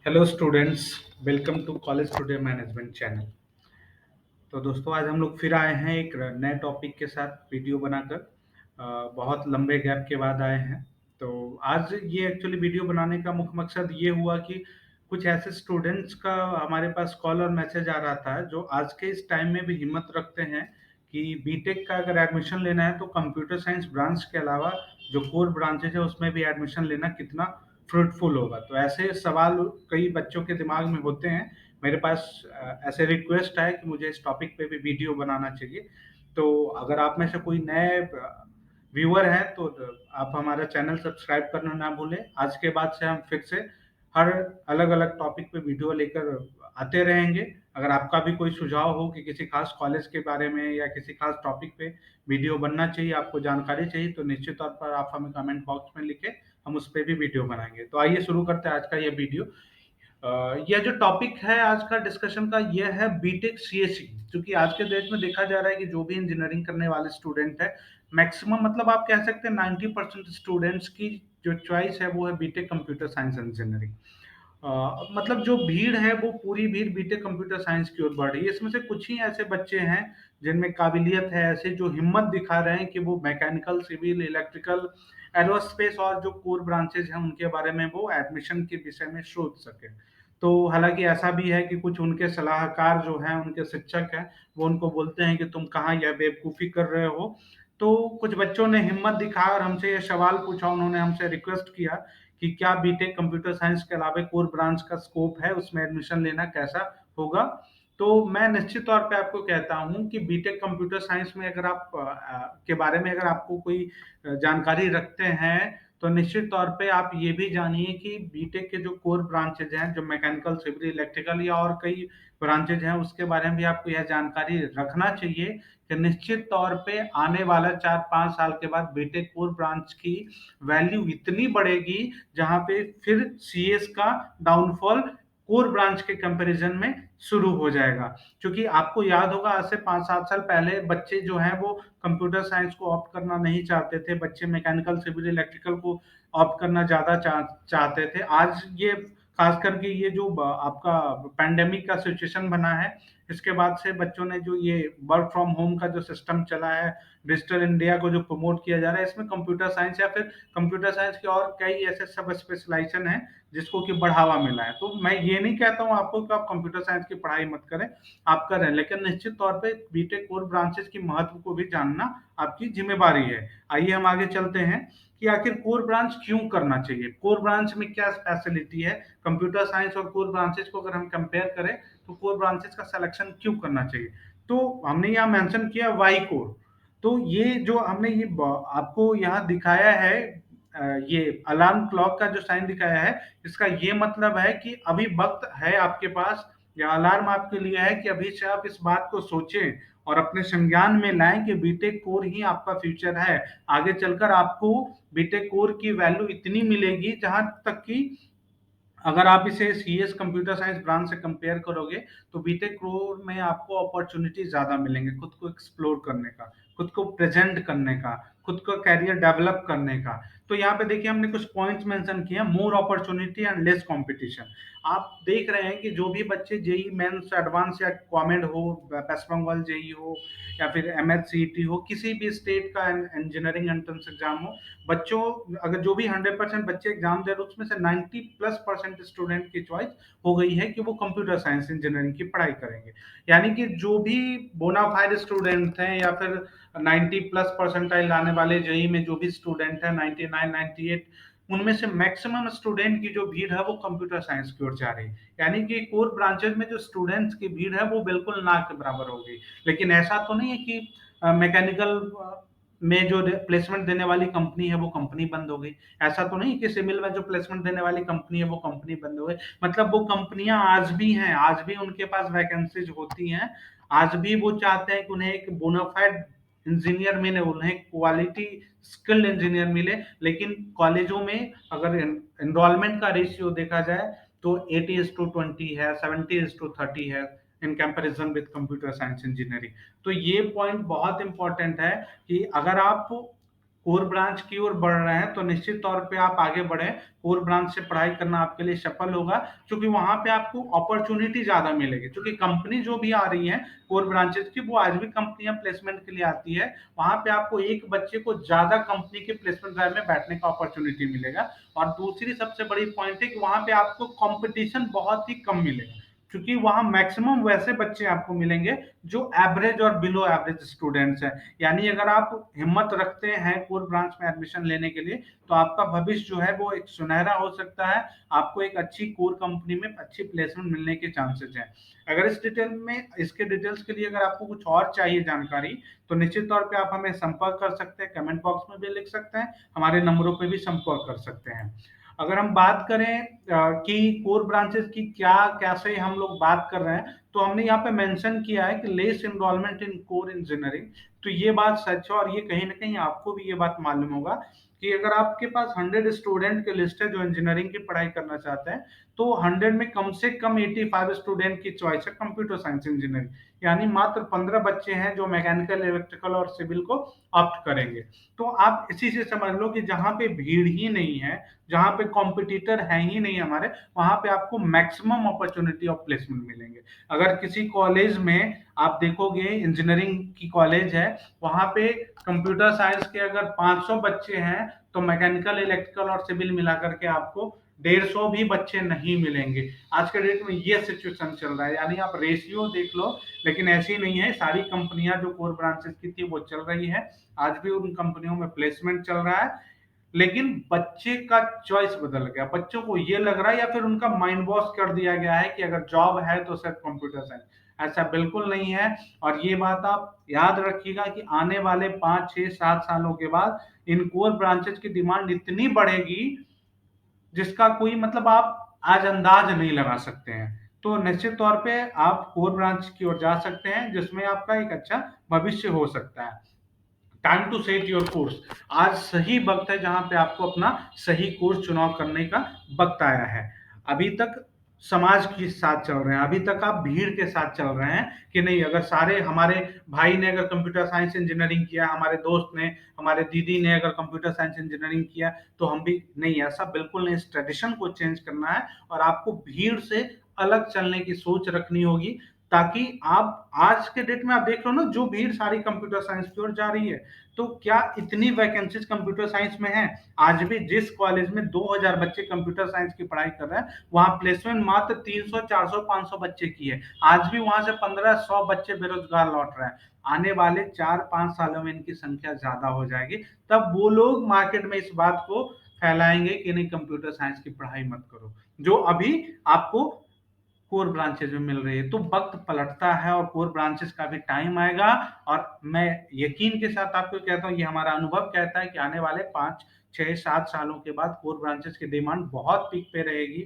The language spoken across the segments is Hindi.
Hello students, welcome to college student management channel. तो दोस्तों, आज हम लोग फिर आए हैं एक नए टॉपिक के साथ वीडियो बनाकर। बहुत लंबे गैप के बाद आए हैं। तो आज ये एक्चुअली वीडियो बनाने का मुख्य मकसद ये हुआ कि कुछ ऐसे स्टूडेंट्स का हमारे पास कॉल और मैसेज आ रहा था जो आज के इस टाइम में भी हिम्मत रखते हैं कि बीटेक का अगर एडमिशन लेना है तो कंप्यूटर साइंस ब्रांच के अलावा जो कोर ब्रांचेज है उसमें भी एडमिशन लेना कितना फ्रूटफुल होगा। तो ऐसे सवाल कई बच्चों के दिमाग में होते हैं। मेरे पास ऐसे रिक्वेस्ट है कि मुझे इस टॉपिक पे भी वीडियो बनाना चाहिए। तो अगर आप में से कोई नए व्यूअर हैं तो आप हमारा चैनल सब्सक्राइब करना ना भूलें। आज के बाद से हम फिर से हर अलग-अलग टॉपिक पे वीडियो लेकर आते रहेंगे। अगर आपका भी कोई सुझाव हो कि किसी खास कॉलेज के बारे में या किसी खास टॉपिक पे वीडियो बनना चाहिए, आपको जानकारी चाहिए, तो निश्चित तौर पर आप हमें कमेंट बॉक्स में लिखें, हम उस पे भी वीडियो बनाएँगे। तो आइए शुरू करते हैं आज का ये वीडियो। यह जो टॉपिक है आज का डिस्कशन का, यह है बीटेक सीएसई। क्योंकि आज के डेट में देखा जा रहा है कि जो भी इंजीनियरिंग करने वाले स्टूडेंट है, मैक्सिमम मतलब आप कह सकते हैं 90% स्टूडेंट्स की जो चॉइस है वो है बीटेक कंप्यूटर साइंस इंजीनियरिंग। मतलब जो भीड़ है वो पूरी भीड़ बीटेक कंप्यूटर साइंस की ओर बढ़ रही है। इसमें से कुछ ही ऐसे बच्चे हैं जिनमें काबिलियत है, ऐसे जो हिम्मत दिखा रहे हैं कि वो मैकेनिकल, सिविल, इलेक्ट्रिकल, एरोस्पेस और जो कोर ब्रांचेज हैं उनके बारे में वो एडमिशन के विषय में सोच सके। तो हालांकि ऐसा भी है कि कुछ उनके सलाहकार जो हैं, उनके शिक्षक हैं, वो उनको बोलते हैं कि तुम कहाँ यह बेवकूफ़ी कर रहे हो। तो कुछ बच्चों ने हिम्मत दिखाया और हमसे ये सवाल पूछा, उन्होंने हमसे रिक्वेस्ट किया कि क्या बीटेक कंप्यूटर साइंस के अलावा कोर ब्रांच का स्कोप है, उसमें एडमिशन लेना कैसा होगा? तो मैं निश्चित तौर पे आपको कहता हूँ कि बीटेक कंप्यूटर साइंस में अगर आप के बारे में अगर आपको कोई जानकारी रखते हैं, तो निश्चित तौर पे आप ये भी जानिए कि बीटेक के जो कोर ब्रांचेज हैं, जो मैकेनिकल, सिविल, इलेक्ट्रिकल या और कई ब्रांचेज हैं, उसके बारे में भी आपको यह जानकारी रखना चाहिए कि निश्चित तौर पे आने वाला 4-5 साल के बाद बीटेक कोर ब्रांच की वैल्यू इतनी बढ़ेगी, जहाँ पे फिर सीएस का डाउनफॉल कोर ब्रांच के कंपैरिजन में शुरू हो जाएगा। क्योंकि आपको याद होगा आज से 5-7 साल पहले बच्चे जो हैं वो कंप्यूटर साइंस को ऑप्ट करना नहीं चाहते थे। बच्चे मैकेनिकल, सिविल, इलेक्ट्रिकल को ऑप्ट करना ज़्यादा चाहते थे। आज ये खास करके ये जो आपका पैंडेमिक का सिचुएशन बना है, इसके बाद से बच्चों ने जो ये वर्क फ्रॉम होम का जो सिस्टम चला है, डिजिटल इंडिया को जो प्रमोट किया जा रहा है, इसमें कंप्यूटर साइंस या फिर कंप्यूटर साइंस के और कई ऐसे सब स्पेशलाइजेशन हैं जिसको कि बढ़ावा मिला है। तो मैं ये नहीं कहता हूँ आपको कि आप कंप्यूटर साइंस की पढ़ाई मत करें, आप करें, लेकिन निश्चित तौर पे बीटेक कोर ब्रांचेस की महत्व को भी जानना आपकी जिम्मेदारी है। आइए हम आगे चलते हैं कि आखिर कोर ब्रांच क्यों करना चाहिए, कोर ब्रांच में क्या स्पेशलिटी है। कंप्यूटर साइंस और कोर ब्रांचेस को अगर हम कंपेयर करें तो कोर ब्रांचेस का सिलेक्शन क्यों करना चाहिए। तो हमने यहाँ मेंशन किया वाई कोर। तो ये जो हमने ये आपको यहाँ दिखाया है, ये अलार्म क्लॉक का जो साइन दिखाया है, इसका ये मतलब है कि अभी वक्त है आपके पास, या अलार्म आपके लिए है कि अभी से आप इस बात को सोचें और अपने संज्ञान में लाएं कि बीटेक कोर ही आपका फ्यूचर है। आगे चलकर आपको बीटेक कोर की वैल्यू इतनी मिलेगी, जहां तक कि अगर आप इसे सीएस कंप्यूटर साइंस ब्रांच से कंपेयर करोगे तो बीटेक कोर में आपको अपॉर्चुनिटी ज्यादा मिलेंगे खुद को एक्सप्लोर करने का, खुद को प्रेजेंट करने का, खुद का कैरियर डेवलप करने का। तो यहाँ पे देखिए हमने कुछ पॉइंट्स मेंशन किए हैं, more opportunity and less competition. आप देख रहे हैं कि जो भी बच्चे जेई मेंस एडवांस या कॉमेड हो, वेस्ट बंगाल जेई हो या फिर एमएचसीईटी हो, किसी भी स्टेट का इंजीनियरिंग एंट्रेंस एग्जाम हो, बच्चों अगर जो भी 100% बच्चे एग्जाम दे रहे हैं उसमें से 90+% स्टूडेंट की चॉइस हो गई है कि वो कंप्यूटर साइंस इंजीनियरिंग की पढ़ाई करेंगे। यानी कि जो भी बोनाफाइड स्टूडेंट हैं या फिर 90+ परसेंटाइल लाने वाले जेई में जो भी स्टूडेंट है 99 98, उनमें से मैक्सिमम स्टूडेंट की जो भीड़ है वो कंप्यूटर साइंस की ओर जा रही है। यानी कि कोर ब्रांचेज में जो स्टूडेंट्स की भीड़ है वो बिल्कुल ना के बराबर हो गई। लेकिन ऐसा तो नहीं है कि मैकेनिकल में जो प्लेसमेंट देने वाली कंपनी है वो कंपनी बंद हो गई। ऐसा तो नहीं कि सिविल में जो प्लेसमेंट देने वाली कंपनी है वो कंपनी बंद हो गई। मतलब वो कंपनियां आज भी हैं, आज भी उनके पास वैकेंसीज होती हैं, आज भी वो चाहते हैं कि उन्हें एक बोनाफाइड इंजीनियर मिले, उन्हें क्वालिटी स्किल्ड इंजीनियर मिले। लेकिन कॉलेजों में अगर एनरोलमेंट का रेशियो देखा जाए तो 80:20 है, 70:30 है in comparison with computer science engineering. तो ये पॉइंट बहुत इंपॉर्टेंट है कि अगर आप कोर ब्रांच की ओर बढ़ रहे हैं तो निश्चित तौर पे आप आगे बढ़े। कोर ब्रांच से पढ़ाई करना आपके लिए सफल होगा, क्योंकि वहां पे आपको अपॉर्चुनिटी ज्यादा मिलेगी, क्योंकि कंपनी जो भी आ रही है कोर ब्रांचेस की, वो आज भी कंपनियां प्लेसमेंट के लिए आती है। वहां पे आपको एक बच्चे को ज्यादा कंपनी के प्लेसमेंट ड्राइव में बैठने का अपॉर्चुनिटी मिलेगा। और दूसरी सबसे बड़ी पॉइंट है कि वहां पे आपको कंपटीशन बहुत ही कम मिलेगा, क्योंकि वहां मैक्सिमम वैसे बच्चे आपको मिलेंगे जो एवरेज और बिलो एवरेज स्टूडेंट्स हैं। यानी अगर आप हिम्मत रखते हैं कोर ब्रांच में एडमिशन लेने के लिए, तो आपका भविष्य जो है वो एक सुनहरा हो सकता है। आपको एक अच्छी कोर कंपनी में अच्छी प्लेसमेंट मिलने के चांसेस हैं। अगर इस डिटेल में इसके डिटेल्स के लिए अगर आपको कुछ और चाहिए जानकारी, तो निश्चित तौर पे आप हमें संपर्क कर सकते हैं, कमेंट बॉक्स में भी लिख सकते हैं, हमारे नंबरों पे भी संपर्क कर सकते हैं। अगर हम बात करें कि कोर ब्रांचेस की क्या कैसे हम लोग बात कर रहे हैं, तो हमने यहाँ पे मेंशन किया है कि लेस इनरोलमेंट इन कोर इंजीनियरिंग। तो ये बात सच है, और ये कहीं ना कहीं आपको भी ये बात मालूम होगा कि अगर आपके पास 100 स्टूडेंट की लिस्ट है जो इंजीनियरिंग की पढ़ाई करना चाहते हैं, तो 100 में कम से कम 85 स्टूडेंट की चॉइस है कंप्यूटर साइंस इंजीनियरिंग। यानी मात्र 15 बच्चे हैं जो मैकेनिकल, इलेक्ट्रिकल और सिविल को ऑप्ट करेंगे। तो आप इसी से समझ लो कि जहां पे भीड़ ही नहीं है, जहां पे कॉम्पिटिटर है ही नहीं हमारे, वहां पे आपको मैक्सिमम अपॉर्चुनिटी ऑफ प्लेसमेंट मिलेंगे। अगर किसी कॉलेज में आप देखोगे, इंजीनियरिंग की कॉलेज है, वहां पे कंप्यूटर साइंस के अगर 500 बच्चे हैं, तो मैकेनिकल, इलेक्ट्रिकल और सिविल मिलाकर के आपको 150 भी बच्चे नहीं मिलेंगे। आज के डेट में ये सिचुएशन चल रहा है, यानी आप रेशियो देख लो। लेकिन ऐसी नहीं है, सारी कंपनियां जो कोर ब्रांचेस की थी वो चल रही है, आज भी उन कंपनियों में प्लेसमेंट चल रहा है। लेकिन बच्चे का चॉइस बदल गया, बच्चों को ये लग रहा है या फिर उनका माइंड वॉश कर दिया गया है कि अगर जॉब है तो सिर्फ कंप्यूटर साइंस। ऐसा बिल्कुल नहीं है। और ये बात आप याद रखिएगा कि आने वाले 5 6 7 सालों के बाद इन कोर ब्रांचेस की डिमांड इतनी बढ़ेगी जिसका कोई मतलब आप आज अंदाज नहीं लगा सकते हैं। तो निश्चित तौर पे आप कोर ब्रांच की ओर जा सकते हैं, जिसमें आपका एक अच्छा भविष्य हो सकता है। Time to set your course. आज सही वक्त है जहां पे आपको अपना सही कोर्स चुनाव करने का वक्त आया है। अभी तक समाज के साथ चल रहे हैं, अभी तक आप भीड़ के साथ चल रहे हैं कि नहीं, अगर सारे हमारे भाई ने अगर कंप्यूटर साइंस इंजीनियरिंग किया, हमारे दोस्त ने, हमारे दीदी ने अगर कंप्यूटर साइंस इंजीनियरिंग किया, तो हम भी नहीं। ऐसा बिल्कुल नहीं, इस ट्रेडिशन को चेंज करना है और आपको भीड़ से अलग चलने की सोच रखनी होगी, ताकि आप आज के डेट में आप देख लो ना, जो भीड़ सारी कंप्यूटर साइंस की ओर जा रही है, तो क्या इतनी वैकेंसीज कंप्यूटर साइंस में है? आज भी जिस कॉलेज में 2000 बच्चे कंप्यूटर साइंस की पढ़ाई कर रहे हैं, वहां प्लेसमेंट मात्र 300 400 500 बच्चे की है। आज भी वहां से 1500 बच्चे बेरोजगार लौट रहे हैं। आने वाले 4 5 सालों में इनकी संख्या ज्यादा हो जाएगी, तब वो लोग मार्केट में इस बात को फैलाएंगे कि नहीं, कंप्यूटर साइंस की पढ़ाई मत करो, जो अभी आपको कोर ब्रांचेज में मिल रही है। तो वक्त पलटता है और कोर ब्रांचेस का भी टाइम आएगा। और मैं यकीन के साथ आपको कहता हूँ, ये हमारा अनुभव कहता है कि आने वाले 5 6 7 सालों के बाद कोर ब्रांचेस की डिमांड बहुत पीक पे रहेगी,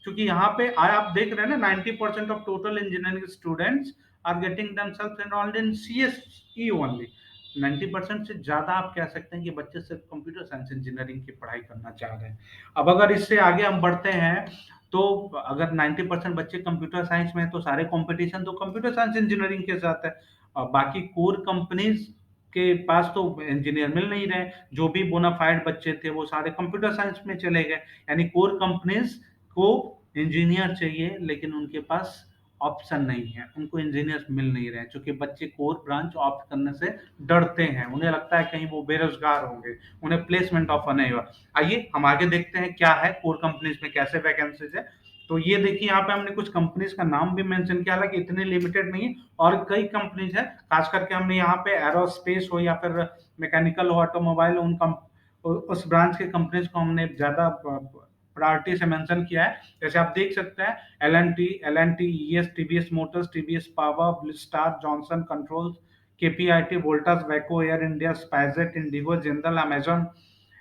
क्योंकि यहाँ पे आप देख रहे हैं ना, 90% of total engineering students are getting themselves enrolled in CSE only. 90% से ज्यादा आप कह सकते हैं कि बच्चे सिर्फ कंप्यूटर साइंस इंजीनियरिंग की पढ़ाई करना चाह रहे हैं। अब अगर इससे आगे हम बढ़ते हैं, तो अगर 90% बच्चे कंप्यूटर साइंस में है, तो सारे कंपटीशन तो कंप्यूटर साइंस इंजीनियरिंग के साथ है। और बाकी कोर कंपनीज के पास तो इंजीनियर मिल नहीं रहे, जो भी बोनाफाइड बच्चे थे वो सारे कंप्यूटर साइंस में चले गए। यानी कोर कंपनीज को इंजीनियर चाहिए, लेकिन उनके पास ऑप्शन नहीं है, उनको इंजीनियर मिल नहीं रहे, क्योंकि बच्चे कोर ब्रांच ऑप्ट करने से डरते हैं, उन्हें लगता है कहीं वो बेरोजगार होंगे, उन्हें प्लेसमेंट ऑफर नहीं हुआ। आइए हम आगे देखते हैं क्या है कोर कंपनीज में कैसे वैकेंसीज है। तो ये देखिए, यहाँ पे हमने कुछ कंपनीज का नाम भी मेंशन किया, हालांकि इतने लिमिटेड नहीं, और कई कंपनीज है। खास करके हमने यहाँ पे एरोस्पेस हो या फिर मैकेनिकल हो, ऑटोमोबाइल हो, उस ब्रांच के कंपनीज को हमने ज्यादा प्रायोरिटी से मेंशन किया है। जैसे आप देख सकते हैं, L N T, ES, TVS motors, TVS power, Blue Star, Johnson Controls, KPIT, Voltas, वैको, Air India, SpiceJet, IndiGo, Jindal, Amazon,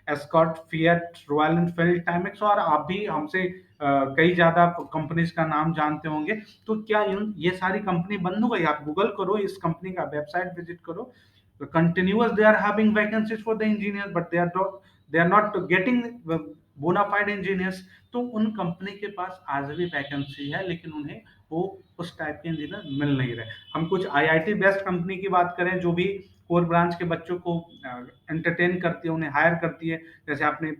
एस्कॉट, फिएट, रॉयल एनफील्ड, टाइमेक्स, और आप भी हमसे कई ज्यादा कंपनीज का नाम जानते होंगे। तो क्या ये सारी कंपनी बंद हो गई? आप गूगल करो, इस कंपनी का वेबसाइट विजिट करो। Continuous they are having vacancies for the engineer, but they are not getting bonafide engineers. तो उन कंपनी के पास आज भी वैकेंसी है, लेकिन उन्हें वो उस टाइप के इंजीनियर मिल नहीं रहे। हम कुछ आईआईटी बेस्ट कंपनी की बात करें, जो भी कोर ब्रांच के बच्चों को एंटरटेन करती है, उन्हें हायर करती है। जैसे आपने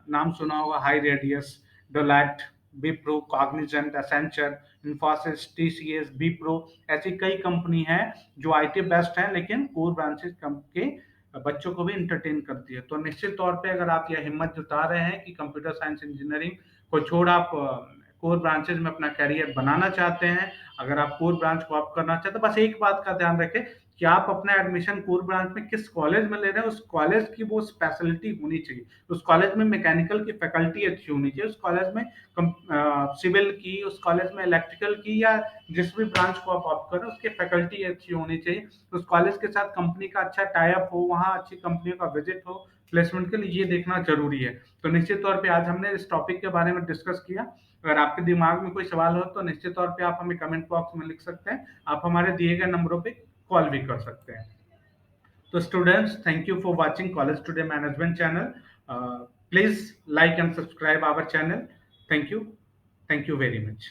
नाम सुना होगा high radius, Deloitte, Wipro, Cognizant, Accenture, Infosys, TCS, Wipro, ऐसी कई कंपनी हैं जो आईटी बेस्ड है लेकिन कोर ब्रांचेस के बच्चों को भी इंटरटेन करती है। तो निश्चित तौर पे अगर आप यह हिम्मत जुटा रहे हैं कि कंप्यूटर साइंस इंजीनियरिंग को छोड़ आप कोर ब्रांचेज में अपना करियर बनाना चाहते हैं, अगर आप कोर ब्रांच को ऑप्ट करना चाहते हैं, बस एक बात का ध्यान रखें कि आप अपना एडमिशन कोर ब्रांच में किस कॉलेज में ले रहे हैं, उस कॉलेज की वो स्पेशलिटी होनी चाहिए। उस कॉलेज में मैकेनिकल की फैकल्टी अच्छी होनी चाहिए, उस कॉलेज में सिविल की, उस कॉलेज में इलेक्ट्रिकल की, या जिस भी ब्रांच को आप ऑप्ट करें उसकी फैकल्टी अच्छी होनी चाहिए। उस कॉलेज के साथ कंपनी का अच्छा टाई अप हो, वहाँ अच्छी कंपनियों का विजिट हो प्लेसमेंट के लिए, ये देखना जरूरी है। तो निश्चित तौर पे आज हमने इस टॉपिक के बारे में डिस्कस किया। अगर आपके दिमाग में कोई सवाल हो तो निश्चित तौर पे आप हमें कमेंट बॉक्स में लिख सकते हैं। आप हमारे दिए गए नंबरों पे कॉल भी कर सकते हैं। तो students, thank you for watching college today management channel. Please like and subscribe our channel. Thank you very much.